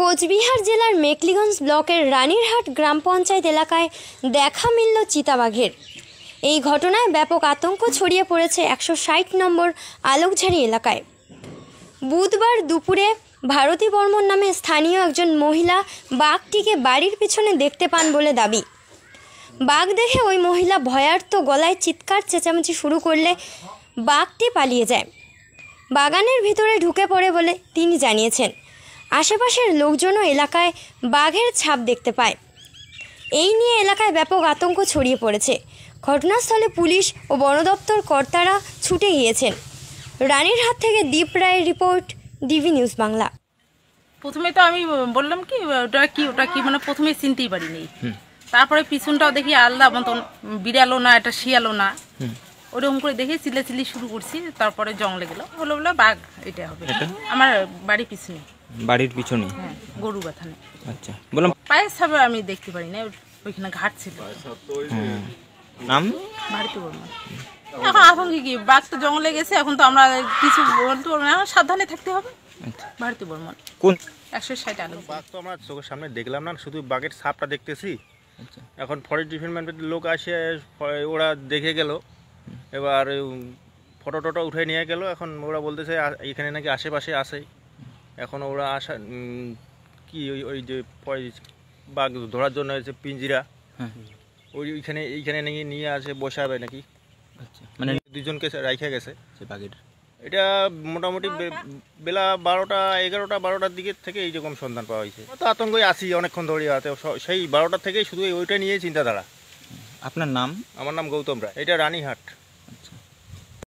কোচবিহার জেলার মেকলিগঞ্জ ব্লকের রানীরহাট গ্রাম পঞ্চায়েত এলাকায় দেখা মিলল চিতাবাঘের। এই ঘটনায় ব্যাপক আতঙ্ক ছড়িয়ে পড়েছে 160 নম্বর আলোকঝাড়ি এলাকায়। বুধবার দুপুরে ভারতী বর্মন নামে স্থানীয় একজন মহিলা বাঘটিকে বাড়ির পিছনে দেখতে পান বলে দাবি। বাঘ দেখে ওই মহিলা ভয়ার্ত গলায় চিৎকার চেঁচামেচি শুরু করলে বাঘটি পালিয়ে যায়, বাগানের ভিতরে ঢুকে পড়ে বলে তিনি জানিয়েছেন। আশেপাশের লোকজনও এলাকায় বাঘের ছাপ দেখতে পায়। এই নিয়ে এলাকায় ব্যাপক আতঙ্ক ছড়িয়ে পড়েছে। ঘটনাস্থলে পুলিশ ও বন দপ্তর কর্তারা ছুটে গিয়েছেন। রানীরহাট থেকে দীপ রায়ের রিপোর্ট, ডিভি নিউজ বাংলা। প্রথমে তো আমি বললাম কি ওটা কি মানে প্রথমে চিনতেই পারিনি। তারপরে পিছনটাও দেখি আলাদা মতন, বিড়ালও না, এটা শিয়ালও না, ওরকম করে দেখে চিল্লাচিল্লি শুরু করছি। তারপরে জঙ্গলে গেল, বলে বাঘ এটা হবে। আমার বাড়ির পিছনে, বাড়ির পিছনে হ্যাঁ, গরু বাথানে। আচ্ছা, বললাম পায়ের ছাপে আমি দেখতে পারি না, ওইখানে ঘাট ছিল। নাম ভারতী বর্মন। এখন আতঙ্কে কি, বাঘ তো জঙ্গলে গেছে, এখন তো আমরা কিছু বলতে পারবো না, এখন সাবধানে থাকতে হবে। ভারতী বর্মন, কোন 160 আলো। বাঘ তো আমরা চোখের সামনে দেখলাম না, শুধু বাঘের ছাপটা দেখতেছি। এখন ফরেস্ট ডিপার্টমেন্টের লোক আসে, ওরা দেখে গেল, এবার ফটো টটো উঠে নিয়ে গেল। এখন ওরা বলতেছে এখানে নাকি আশেপাশে আসে। এখন ওরা আসা কি ওই যে বাঘ ধরার জন্য হয়েছে পিঞ্জিরা, এইখানে নিয়ে আসে বসাবে নাকি। মানে দুজনকে রাইখা গেছে বাঘের। এটা মোটামুটি বেলা 12টা 11টা 12টার দিকের থেকে এইরকম সন্ধান পাওয়া হয়েছে। তো আতঙ্কই আছি অনেকক্ষণ ধরে, সেই 12টার থেকেই শুধু ওইটা নিয়ে চিন্তাধারা। আপনার নাম? আমার নাম গৌতম রায়, এটা রানীহাট।